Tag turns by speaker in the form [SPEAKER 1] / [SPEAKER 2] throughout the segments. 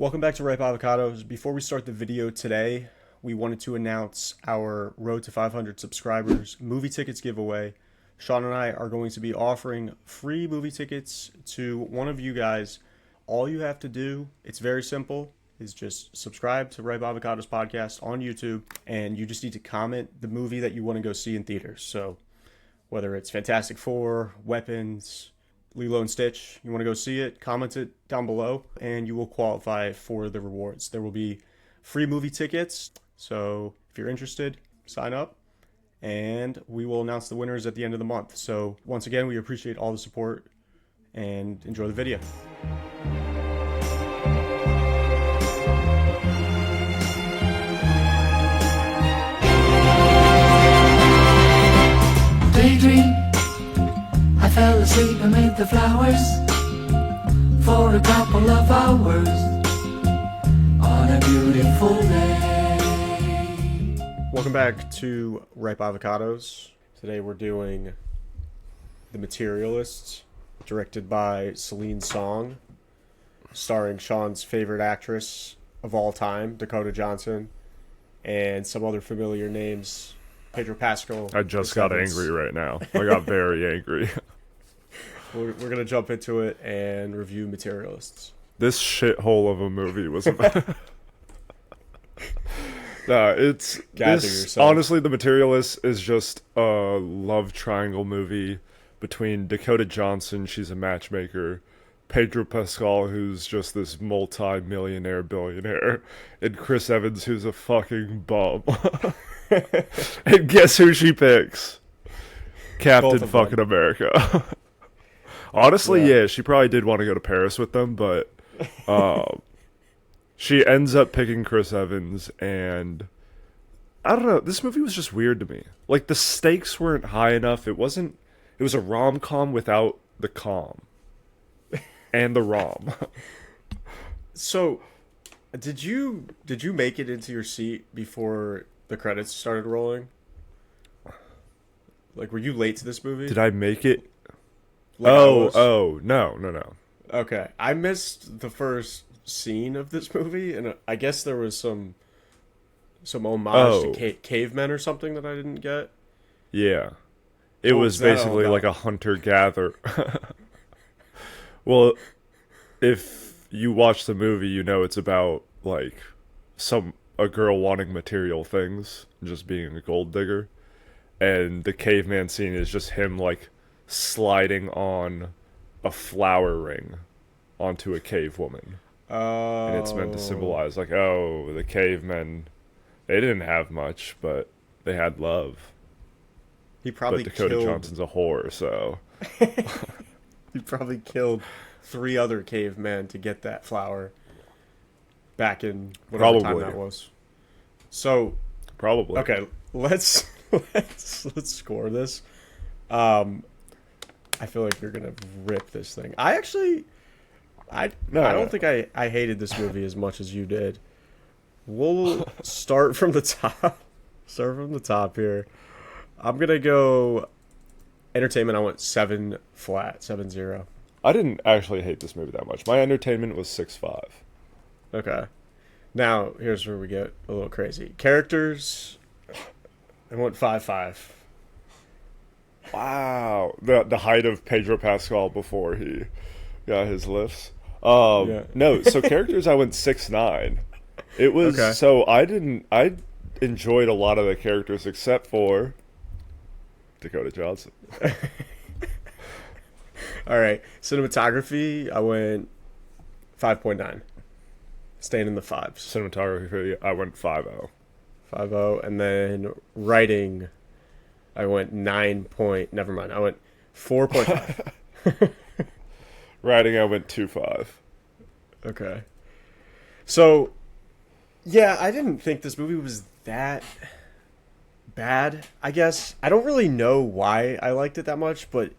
[SPEAKER 1] Welcome back to Ripe Avocados. Before we start the video today, we wanted to announce our Road to 500 subscribers movie tickets giveaway. Sean and I are going to be offering free movie tickets to one of you guys. All you have to do, it's very simple, is just subscribe to Ripe Avocados podcast on YouTube, and you just need to comment the movie that you want to go see in theaters. So whether it's Fantastic Four, Weapons, Lilo and Stitch, you want to go see it, comment it down below, and you will qualify for the rewards. There will be free movie tickets, so if you're interested, sign up, and we will announce the winners at the end of the month. So once again, we appreciate all the support, and enjoy the video.
[SPEAKER 2] Daydream, I fell asleep amid the flowers for a couple of hours on a beautiful day.
[SPEAKER 1] Welcome back to Ripe Avocados. Today we're doing The Materialists, directed by Celine Song, starring Sean's favorite actress of all time, Dakota Johnson, and some other familiar names, Pedro Pascal.
[SPEAKER 3] I just got angry right now. I got very angry.
[SPEAKER 1] We're going to jump into it and review Materialists.
[SPEAKER 3] This shithole of a movie was about... Nah, it's... Honestly, The Materialists is just a love triangle movie between Dakota Johnson, she's a matchmaker, Pedro Pascal, who's just this multi-millionaire billionaire, and Chris Evans, who's a fucking bum. And guess who she picks? Captain fucking America. Honestly, yeah, she probably did want to go to Paris with them, but she ends up picking Chris Evans, and I don't know, this movie was just weird to me. Like, the stakes weren't high enough. It was a rom-com without the com. And the rom.
[SPEAKER 1] So, did you make it into your seat before the credits started rolling? Like, were you late to this movie?
[SPEAKER 3] Did I make it?
[SPEAKER 1] Like
[SPEAKER 3] No.
[SPEAKER 1] Okay, I missed the first scene of this movie, and I guess there was some homage to cavemen or something that I didn't get.
[SPEAKER 3] Yeah. It was basically like a hunter-gatherer. Well, if you watch the movie, you know it's about, like, a girl wanting material things, just being a gold digger. And the caveman scene is just him, like, sliding on a flower ring onto a cave woman.
[SPEAKER 1] Oh.
[SPEAKER 3] And it's meant to symbolize, like, oh, the cavemen, they didn't have much, but they had love.
[SPEAKER 1] He probably
[SPEAKER 3] But Dakota Johnson's a whore, so...
[SPEAKER 1] He probably killed 3 other cavemen to get that flower back in whatever time that was. So...
[SPEAKER 3] Probably.
[SPEAKER 1] Okay, let's score this. I feel like you're gonna rip this thing. I don't think I hated this movie as much as you did. We'll start from the top. Start from the top here. I'm gonna go entertainment. I went 7 flat, 7-0.
[SPEAKER 3] I didn't actually hate this movie that much. My entertainment was 6.5.
[SPEAKER 1] Okay. Now here's where we get a little crazy. Characters. I went 5.5.
[SPEAKER 3] Wow, the height of Pedro Pascal before he got his lifts. No, so characters I went 6.9. It was okay. So I enjoyed a lot of the characters except for Dakota Johnson.
[SPEAKER 1] All right, cinematography I went 5.9. Staying in the 5s.
[SPEAKER 3] Cinematography I went 5.0.
[SPEAKER 1] 5.0, and then writing I went 9 point. Never mind. I went 4.5.
[SPEAKER 3] Writing, I went 2.5.
[SPEAKER 1] Okay. So, yeah, I didn't think this movie was that bad, I guess. I don't really know why I liked it that much, but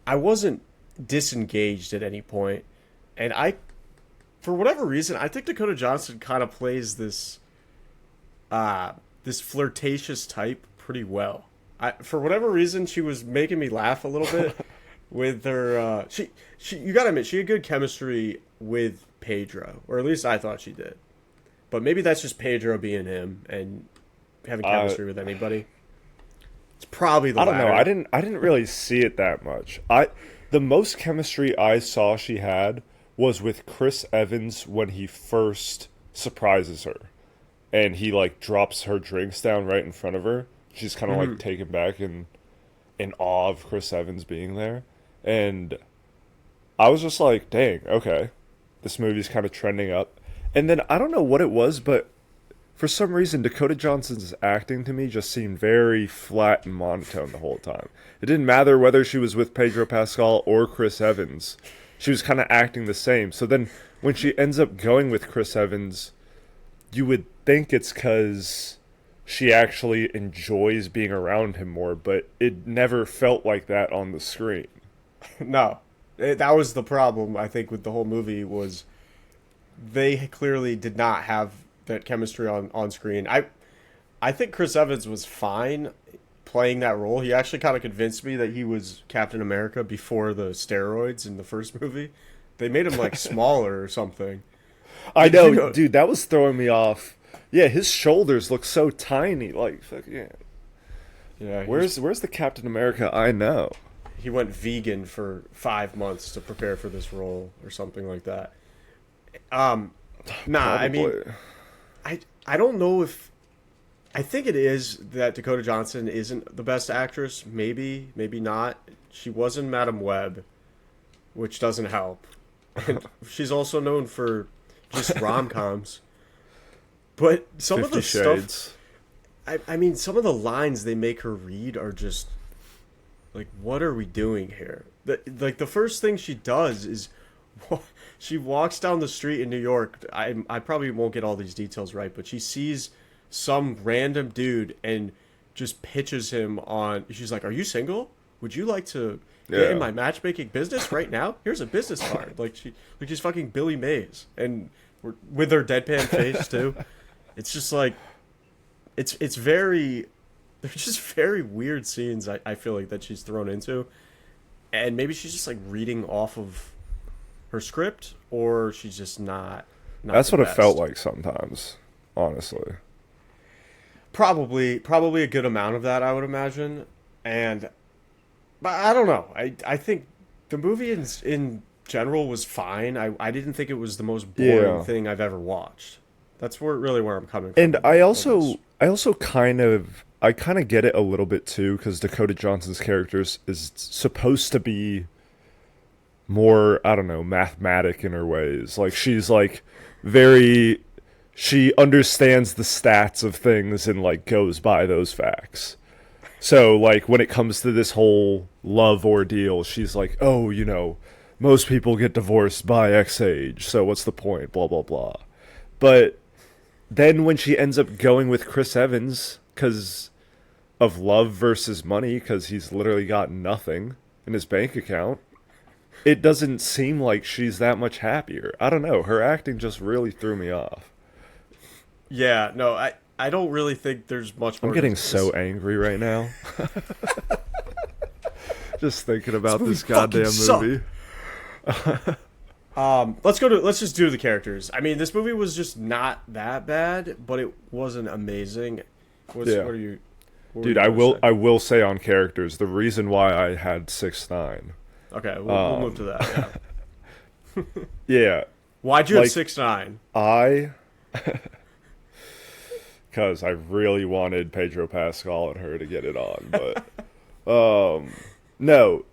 [SPEAKER 1] I wasn't disengaged at any point. And for whatever reason, I think Dakota Johnson kind of plays this flirtatious type pretty well. For whatever reason, she was making me laugh a little bit with her. You gotta admit, she had good chemistry with Pedro, or at least I thought she did. But maybe that's just Pedro being him and having chemistry with anybody. It's probably the
[SPEAKER 3] I don't know.
[SPEAKER 1] latter.
[SPEAKER 3] I didn't really see it that much. The most chemistry I saw she had was with Chris Evans when he first surprises her, and he like drops her drinks down right in front of her. She's kind of like taken back and in awe of Chris Evans being there, and I was just like, dang, okay, this movie's kind of trending up. And then I don't know what it was, but for some reason, Dakota Johnson's acting to me just seemed very flat and monotone the whole time. It didn't matter whether she was with Pedro Pascal or Chris Evans. She was kind of acting the same. So then when she ends up going with Chris Evans, you would think it's because she actually enjoys being around him more, but it never felt like that on the screen.
[SPEAKER 1] No, that was the problem, I think, with the whole movie was they clearly did not have that chemistry on screen. I think Chris Evans was fine playing that role. He actually kind of convinced me that he was Captain America before the steroids in the first movie. They made him like smaller or something.
[SPEAKER 3] I know, dude, that was throwing me off. Yeah, his shoulders look so tiny. Like, fuck yeah.
[SPEAKER 1] Yeah.
[SPEAKER 3] Where's the Captain America I know?
[SPEAKER 1] He went vegan for 5 months to prepare for this role or something like that. Nah,
[SPEAKER 3] Probably.
[SPEAKER 1] I mean, I don't know if I think it is that Dakota Johnson isn't the best actress. Maybe not. She was in Madam Web, which doesn't help. And she's also known for just rom-coms. But some of the
[SPEAKER 3] 50 Shades.
[SPEAKER 1] stuff, I mean, some of the lines they make her read are just like, what are we doing here? The first thing she does is she walks down the street in New York. I probably won't get all these details right, but she sees some random dude and just pitches him on. She's like, "Are you single? Would you like to get in my matchmaking business right now? Here's a business card." Like she's fucking Billy Mays, and with her deadpan face too. It's just like, it's very. They're just very weird scenes. I feel like that she's thrown into, and maybe she's just like reading off of her script, or she's just not
[SPEAKER 3] That's
[SPEAKER 1] the
[SPEAKER 3] what it
[SPEAKER 1] best.
[SPEAKER 3] felt like sometimes, honestly.
[SPEAKER 1] Probably a good amount of that, I would imagine. But I don't know. I think the movie in general was fine. I didn't think it was the most boring thing I've ever watched. That's where I'm coming from.
[SPEAKER 3] And I also kind of get it a little bit too, because Dakota Johnson's character is supposed to be more, I don't know, mathematic in her ways. Like, she's like she understands the stats of things and like goes by those facts. So like when it comes to this whole love ordeal, she's like, oh, most people get divorced by X age, so what's the point? Blah blah blah. But then when she ends up going with Chris Evans because of love versus money, because he's literally got nothing in his bank account, it doesn't seem like she's that much happier. I don't know. Her acting just really threw me off.
[SPEAKER 1] Yeah, no, I don't really think there's much more.
[SPEAKER 3] I'm getting so angry right now. Just thinking about this goddamn movie.
[SPEAKER 1] Let's just do the characters. I mean, this movie was just not that bad, but it wasn't amazing.
[SPEAKER 3] Dude, I will say on characters, the reason why I had 6'9".
[SPEAKER 1] Okay, we'll move to that. Yeah.
[SPEAKER 3] Yeah.
[SPEAKER 1] Why'd you have 6'9"?
[SPEAKER 3] Because I really wanted Pedro Pascal and her to get it on, but no.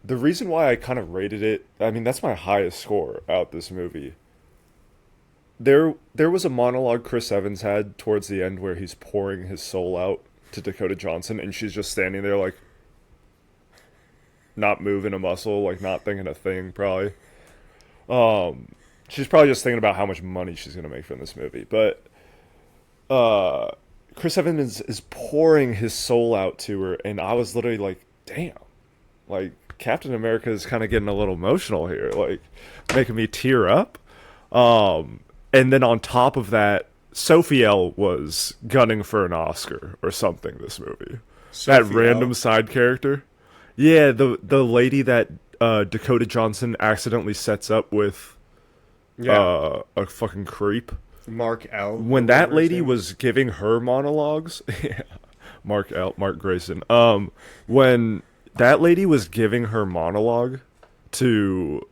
[SPEAKER 3] The reason why I kind of rated it, I mean, that's my highest score out this movie. There was a monologue Chris Evans had towards the end where he's pouring his soul out to Dakota Johnson, and she's just standing there like not moving a muscle, like not thinking a thing, probably. She's probably just thinking about how much money she's gonna make from this movie. But Chris Evans is pouring his soul out to her, and I was literally like, damn, like Captain America is kind of getting a little emotional here, like making me tear up. And then on top of that, Sophiel was gunning for an Oscar or something this movie. That random side character. Yeah, the lady that Dakota Johnson accidentally sets up with a fucking creep.
[SPEAKER 1] Mark L.
[SPEAKER 3] When that lady was giving her monologues, yeah, Mark Grayson. When that lady was giving her monologue to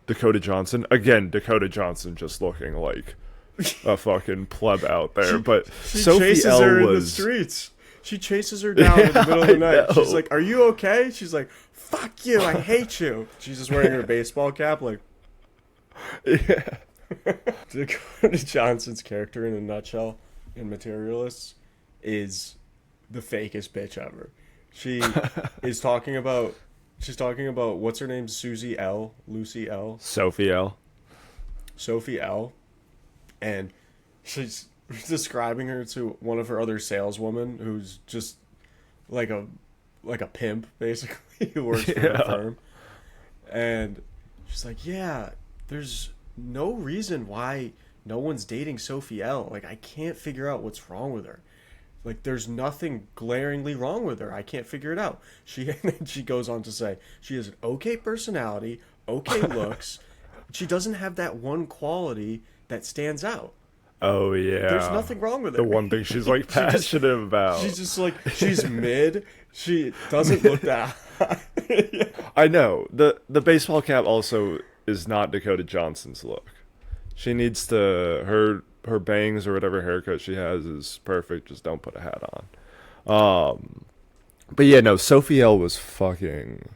[SPEAKER 3] Dakota Johnson, again, Dakota Johnson just looking like a fucking pleb out there, but
[SPEAKER 1] she
[SPEAKER 3] Sophie
[SPEAKER 1] chases
[SPEAKER 3] L
[SPEAKER 1] her in the
[SPEAKER 3] was
[SPEAKER 1] streets. She chases her down in the middle of the night.
[SPEAKER 3] know.
[SPEAKER 1] She's like, "Are you okay?" She's like, "Fuck you, I hate you." She's just wearing her baseball cap, like.
[SPEAKER 3] yeah.
[SPEAKER 1] Dakota Johnson's character, in a nutshell, in Materialists, is the fakest bitch ever. She is talking about. She's talking about what's her name? Susie L. Lucy L.
[SPEAKER 3] Sophie L.
[SPEAKER 1] Sophie L. And she's describing her to one of her other saleswomen, who's just like a pimp, basically, who works for the firm. And she's like, "Yeah, there's no reason why no one's dating Sophie L. Like, I can't figure out what's wrong with her. Like, there's nothing glaringly wrong with her. I can't figure it out." And then she goes on to say, she has an okay personality, okay looks. She doesn't have that one quality that stands out.
[SPEAKER 3] Oh yeah.
[SPEAKER 1] There's nothing wrong with her.
[SPEAKER 3] The one thing she's like passionate about.
[SPEAKER 1] She's just like, she's mid. She doesn't look that hot. Yeah.
[SPEAKER 3] I know. The baseball cap also is not Dakota Johnson's look. She needs to her bangs or whatever haircut she has is perfect. Just don't put a hat on. But yeah, no, Sophie L was fucking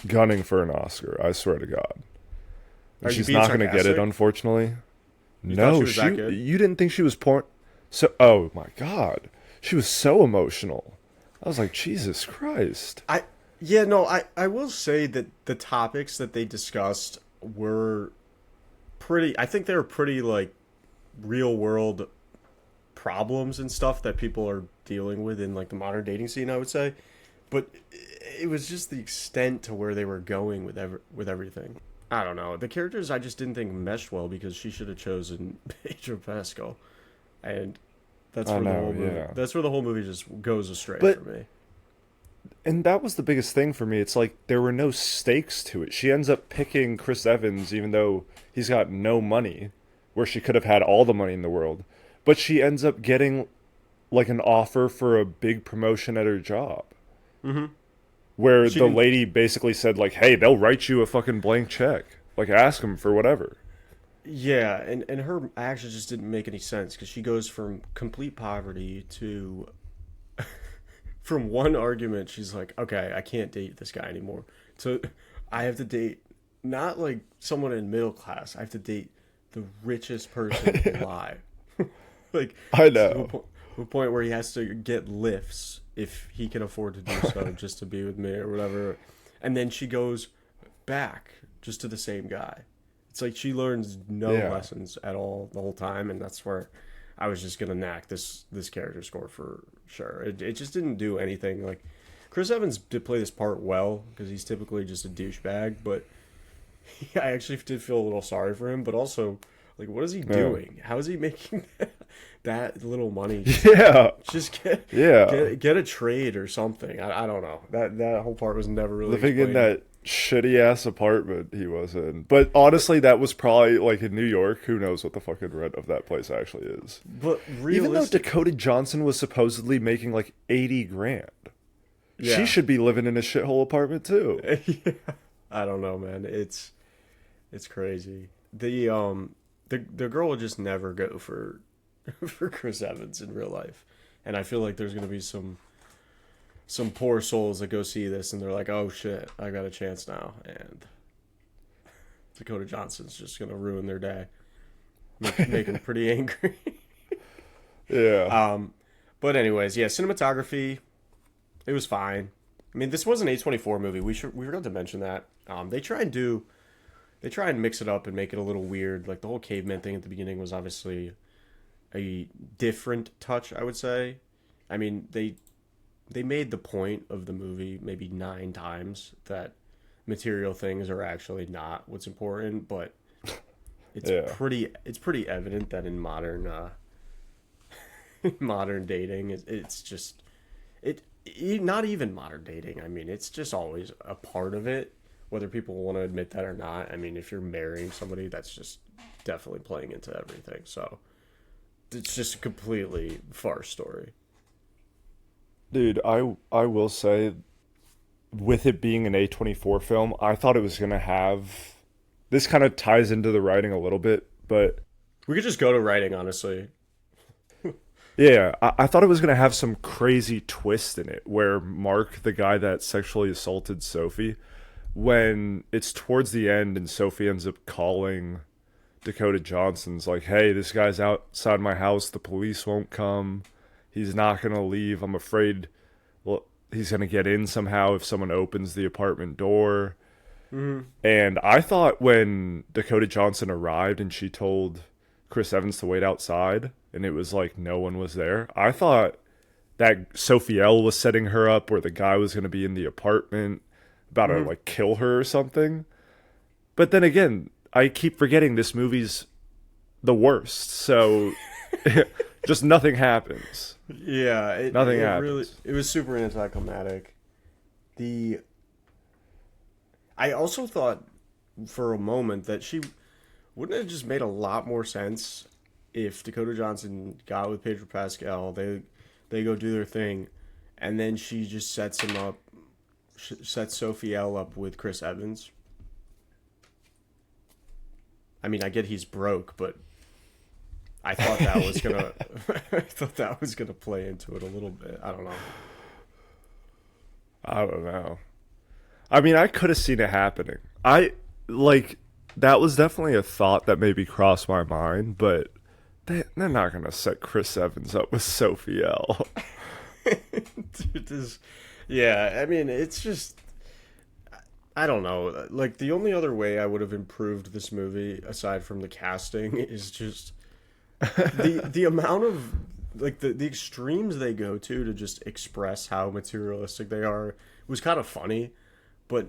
[SPEAKER 3] gunning for an Oscar. I swear to God. And she's not going to get it, unfortunately. No, you didn't think she was porn. So, oh my God, she was so emotional. I was like, Jesus Christ.
[SPEAKER 1] I will say that the topics that they discussed were pretty. I think they were pretty like real world problems and stuff that people are dealing with in like the modern dating scene, I would say. But it was just the extent to where they were going with everything. I don't know. The characters I just didn't think meshed well because she should have chosen Pedro Pascal, and that's where the whole movie. Yeah. That's where the whole movie just goes astray for me.
[SPEAKER 3] And that was the biggest thing for me. It's like there were no stakes to it. She ends up picking Chris Evans, even though he's got no money, where she could have had all the money in the world. But she ends up getting like an offer for a big promotion at her job. Mm-hmm. Where the lady basically said, like, "Hey, they'll write you a fucking blank check. Like, ask them for whatever."
[SPEAKER 1] Yeah, and her actions just didn't make any sense because she goes from complete poverty to... from one argument, she's like, "Okay, I can't date this guy anymore. So I have to date not, like, someone in middle class. I have to date the richest person alive." Like,
[SPEAKER 3] I know.
[SPEAKER 1] To a point where he has to get lifts if he can afford to do so just to be with me or whatever. And then she goes back just to the same guy. It's like she learns no lessons at all the whole time, and that's where I was just gonna knack this character score for sure. It just didn't do anything. Like, Chris Evans did play this part well because he's typically just a douchebag, but I actually did feel a little sorry for him. But also, like, what is he doing? How is he making that little money? Just get a trade or something. I don't know. That whole part was never really
[SPEAKER 3] living in that shitty ass apartment he was in. But honestly, that was probably like in New York. Who knows what the fucking rent of that place actually is?
[SPEAKER 1] But
[SPEAKER 3] even though Dakota Johnson was supposedly making like 80 grand, she should be living in a shithole apartment too.
[SPEAKER 1] Yeah. I don't know, man. It's crazy. The girl will just never go for Chris Evans in real life, and I feel like there's gonna be some poor souls that go see this and they're like, "Oh shit, I got a chance now," and Dakota Johnson's just gonna ruin their day, make them pretty angry.
[SPEAKER 3] Yeah.
[SPEAKER 1] But anyways, yeah, cinematography, it was fine. I mean, this was an A24 movie. We forgot to mention that. They try and mix it up and make it a little weird. Like, the whole caveman thing at the beginning was obviously a different touch, I would say. I mean, they made the point of the movie maybe 9 times that material things are actually not what's important, but it's pretty evident that in modern modern dating, it's just not even modern dating. I mean, it's just always a part of it, whether people want to admit that or not. I mean, if you're marrying somebody, that's just definitely playing into everything. So it's just a completely farce story.
[SPEAKER 3] Dude, I will say, with it being an A24 film, I thought it was gonna have. This kind of ties into the writing a little bit, but
[SPEAKER 1] We could just go to writing, honestly.
[SPEAKER 3] yeah, I thought it was gonna have some crazy twist in it, where Mark, the guy that sexually assaulted Sophie, when it's towards the end and Sophie ends up calling Dakota Johnson's like, "Hey, this guy's outside my house. The police won't come. He's not gonna leave. I'm afraid, well, he's gonna get in somehow if someone opens the apartment door." And I thought when Dakota Johnson arrived and she told Chris Evans to wait outside and it was like no one was there, I thought that Sophie L was setting her up, or the guy was going to be in the apartment about to like kill her or something. But then again, I keep forgetting this movie's the worst. So just nothing happens.
[SPEAKER 1] Yeah,
[SPEAKER 3] Nothing
[SPEAKER 1] it
[SPEAKER 3] happens.
[SPEAKER 1] really, it was super anticlimactic. I also thought for a moment that she wouldn't have just made a lot more sense if Dakota Johnson got with Pedro Pascal. They go do their thing, and then she just sets him up, sets Sophie L up with Chris Evans. I mean, I get he's broke, but I thought that was gonna, I thought that was gonna play into it a little bit. I don't know.
[SPEAKER 3] I don't know. I mean, I could have seen it happening. That was definitely a thought that maybe crossed my mind, but they're not going to set Chris Evans up with Sophie L.
[SPEAKER 1] Dude, yeah, I mean, it's just, I don't know. Like, the only other way I would have improved this movie, aside from the casting, is just the amount of, like, the extremes they go to just express how materialistic they are was kind of funny. But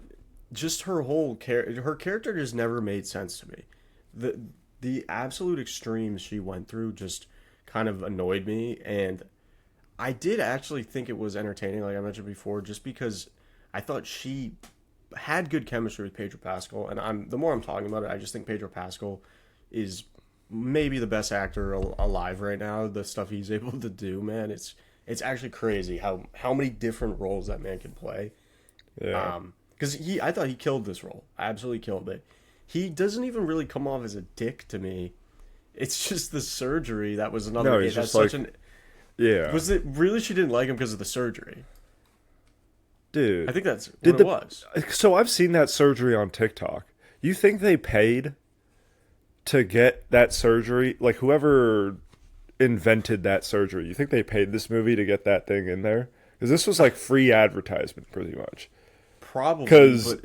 [SPEAKER 1] just her whole her character just never made sense to me. The absolute extremes she went through just kind of annoyed me, and I did actually think it was entertaining, like I mentioned before, just because I thought she had good chemistry with Pedro Pascal, and the more I'm talking about it, I just think Pedro Pascal is maybe the best actor alive right now. The stuff he's able to do, man, it's actually crazy how many different roles that man can play.
[SPEAKER 3] Yeah.
[SPEAKER 1] Because I thought he killed this role. Absolutely killed it. He doesn't even really come off as a dick to me. It's just the surgery that was another.
[SPEAKER 3] No, he's just like, yeah.
[SPEAKER 1] Was it really she didn't like him because of the surgery?
[SPEAKER 3] Dude.
[SPEAKER 1] I think that's what it was.
[SPEAKER 3] So I've seen that surgery on TikTok. You think they paid to get that surgery? Like, whoever invented that surgery, you think they paid this movie to get that thing in there? Because this was like free advertisement, pretty much.
[SPEAKER 1] Probably.
[SPEAKER 3] Because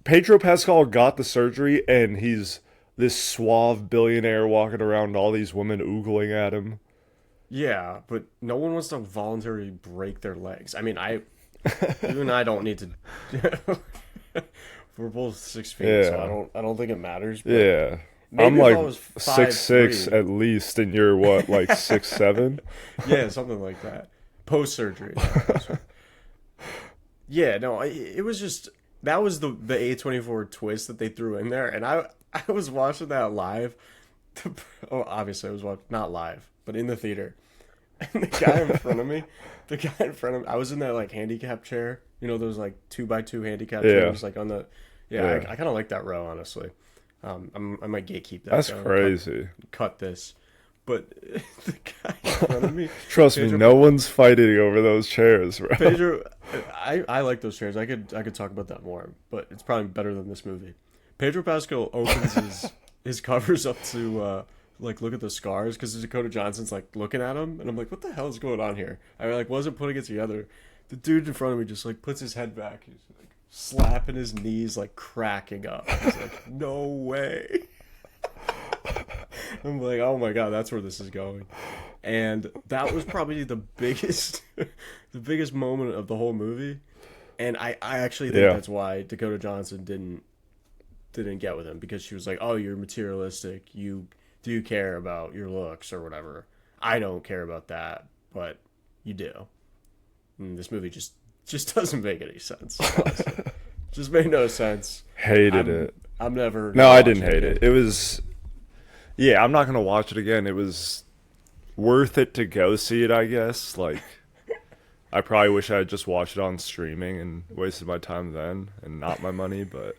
[SPEAKER 3] Pedro Pascal got the surgery, and he's this suave billionaire walking around, all these women oogling at him.
[SPEAKER 1] Yeah, but no one wants to voluntarily break their legs. I mean, even I don't need to. We're both 6 feet,
[SPEAKER 3] Yeah.
[SPEAKER 1] so I don't think it matters. But
[SPEAKER 3] Yeah. I'm
[SPEAKER 1] maybe if I
[SPEAKER 3] like
[SPEAKER 1] was
[SPEAKER 3] 6'6"
[SPEAKER 1] 5'3".
[SPEAKER 3] at least, and you're what, like 6'7"?
[SPEAKER 1] Yeah, something like that. Post surgery. Yeah, no, it was just, that was the A24 twist that they threw in there, and I was watching that live. Obviously I was watching, not live, but in the theater. And the guy in front of me, I was in that like handicap chair, you know, those like 2x2 handicap chairs, like on the, I kind of like that row, honestly. I might gatekeep that.
[SPEAKER 3] That's crazy.
[SPEAKER 1] Cut this. But the guy in front of me.
[SPEAKER 3] Trust me, no one's fighting over those chairs, bro.
[SPEAKER 1] Pedro, I like those chairs. I could talk about that more, but it's probably better than this movie. Pedro Pascal opens his covers up to like look at the scars because Dakota Johnson's like looking at him, and I'm like, what the hell is going on here? I like wasn't putting it together. The dude in front of me just like puts his head back, he's like slapping his knees, like cracking up. He's like, no way. I'm like, oh my god, that's where this is going. And that was probably the biggest moment of the whole movie. And I actually think that's why Dakota Johnson didn't get with him, because she was like, oh, you're materialistic, you care about your looks or whatever. I don't care about that, but you do. And this movie just doesn't make any sense. Honestly. Just made no sense.
[SPEAKER 3] Hated it.
[SPEAKER 1] I'm never.
[SPEAKER 3] No, I didn't hate it. Yeah, I'm not gonna watch it again. It was worth it to go see it, I guess. Like, I probably wish I had just watched it on streaming and wasted my time then and not my money, but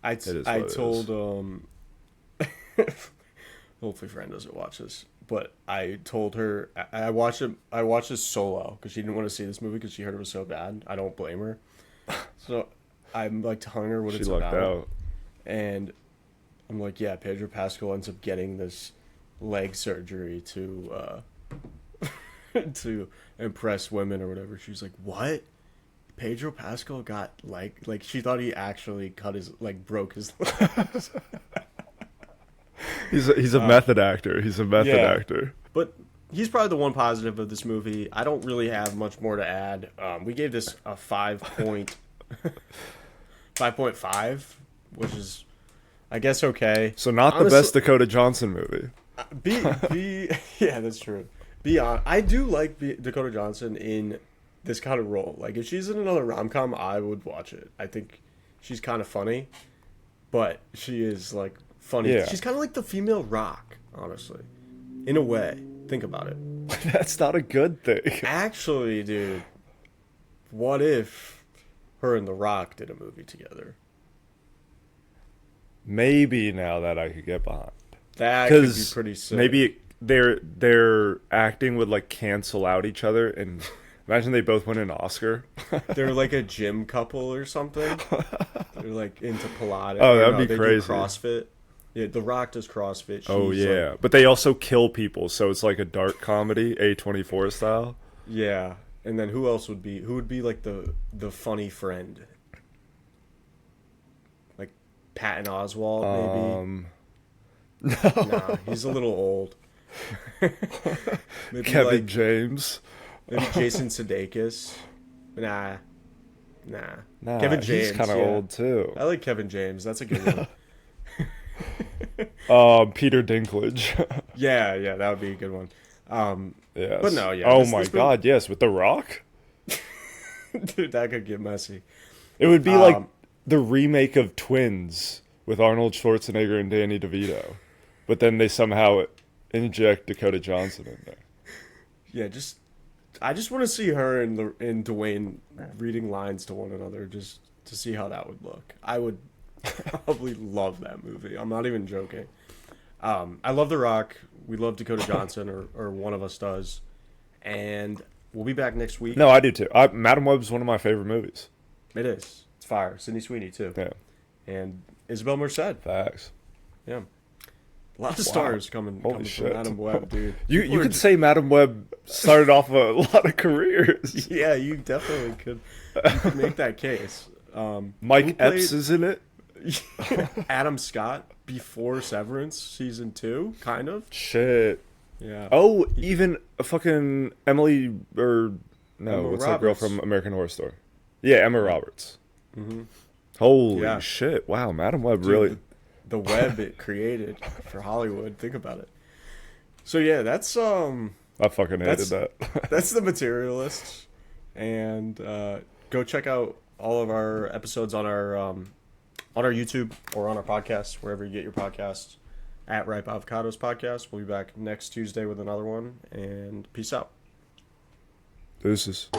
[SPEAKER 3] it is
[SPEAKER 1] I
[SPEAKER 3] what it
[SPEAKER 1] told
[SPEAKER 3] is.
[SPEAKER 1] hopefully Fran doesn't watch this, but I told her I watched it. I watched this solo because she didn't want to see this movie because she heard it was so bad. I don't blame her. So I'm like telling her what
[SPEAKER 3] She
[SPEAKER 1] it's
[SPEAKER 3] lucked
[SPEAKER 1] about,
[SPEAKER 3] out.
[SPEAKER 1] and I'm like, yeah, Pedro Pascal ends up getting this leg surgery to to impress women or whatever. She's like, what? Pedro Pascal got like she thought he actually cut his broke his legs.
[SPEAKER 3] He's a method actor. He's a method
[SPEAKER 1] yeah.
[SPEAKER 3] actor.
[SPEAKER 1] But he's probably the one positive of this movie. I don't really have much more to add. We gave this a 5.5, which is, I guess, okay.
[SPEAKER 3] So not
[SPEAKER 1] Honestly,
[SPEAKER 3] the best Dakota Johnson movie.
[SPEAKER 1] Yeah, that's true. I do like Dakota Johnson in this kind of role. Like, if she's in another rom-com, I would watch it. I think she's kind of funny, but she is, like, funny.
[SPEAKER 3] Yeah.
[SPEAKER 1] She's kind of like the female Rock, honestly, in a way. Think about it.
[SPEAKER 3] That's not a good thing.
[SPEAKER 1] Actually, dude, what if her and The Rock did a movie together?
[SPEAKER 3] Maybe now that I could get behind.
[SPEAKER 1] That could be pretty sick.
[SPEAKER 3] Maybe their acting would like cancel out each other, and imagine they both win an Oscar.
[SPEAKER 1] They're like a gym couple or something. They're like into Pilates.
[SPEAKER 3] Oh, that'd be
[SPEAKER 1] they
[SPEAKER 3] crazy.
[SPEAKER 1] Do CrossFit. Yeah, The Rock does CrossFit.
[SPEAKER 3] Oh
[SPEAKER 1] She's
[SPEAKER 3] yeah,
[SPEAKER 1] like,
[SPEAKER 3] but they also kill people, so it's like a dark comedy, A24 style.
[SPEAKER 1] yeah. And then who else would be? Who would be like the funny friend? Like Patton Oswalt, maybe. Nah, he's a little old. Maybe
[SPEAKER 3] Kevin
[SPEAKER 1] like,
[SPEAKER 3] James.
[SPEAKER 1] maybe Jason Sudeikis. Nah.
[SPEAKER 3] Nah,
[SPEAKER 1] Kevin James.
[SPEAKER 3] he's kind of
[SPEAKER 1] yeah.
[SPEAKER 3] old too.
[SPEAKER 1] I like Kevin James. That's a good one.
[SPEAKER 3] Peter Dinklage.
[SPEAKER 1] Yeah, that would be a good one.
[SPEAKER 3] Yes.
[SPEAKER 1] But no, yeah.
[SPEAKER 3] Oh
[SPEAKER 1] this
[SPEAKER 3] my
[SPEAKER 1] movie-
[SPEAKER 3] God, yes, with The Rock.
[SPEAKER 1] Dude, that could get messy.
[SPEAKER 3] It would be like the remake of Twins with Arnold Schwarzenegger and Danny DeVito, but then they somehow inject Dakota Johnson in there.
[SPEAKER 1] Yeah, I just want to see her and Dwayne reading lines to one another just to see how that would look. I would probably love that movie. I'm not even joking. I love The Rock. We love Dakota Johnson, or one of us does. And we'll be back next week.
[SPEAKER 3] No, I do too. Madam Web is one of my favorite movies.
[SPEAKER 1] It is. It's fire. Sydney Sweeney, too.
[SPEAKER 3] Yeah,
[SPEAKER 1] And Isabel Merced.
[SPEAKER 3] facts.
[SPEAKER 1] Yeah. A lot of stars coming from
[SPEAKER 3] shit.
[SPEAKER 1] Madam Web, dude.
[SPEAKER 3] You
[SPEAKER 1] People are
[SPEAKER 3] could say Madam Web started off a lot of careers.
[SPEAKER 1] Yeah, you definitely could. You could make that case.
[SPEAKER 3] Mike
[SPEAKER 1] who played
[SPEAKER 3] Epps is in it.
[SPEAKER 1] Adam Scott before Severance season 2, kind of.
[SPEAKER 3] Shit.
[SPEAKER 1] Yeah.
[SPEAKER 3] Oh, even a fucking Emily or no,
[SPEAKER 1] Emma
[SPEAKER 3] what's that girl
[SPEAKER 1] Roberts.
[SPEAKER 3] from American Horror Story? Yeah, Emma Roberts.
[SPEAKER 1] Mm-hmm.
[SPEAKER 3] Holy
[SPEAKER 1] Yeah.
[SPEAKER 3] shit! Wow, Madam Web
[SPEAKER 1] Dude,
[SPEAKER 3] really.
[SPEAKER 1] the web it created for Hollywood. Think about it. So yeah, that's
[SPEAKER 3] I fucking hated that.
[SPEAKER 1] that's the Materialists, and go check out all of our episodes on our YouTube or on our podcast, wherever you get your podcasts, at Ripe Avocados Podcast. We'll be back next Tuesday with another one, and peace out.
[SPEAKER 3] Deuces.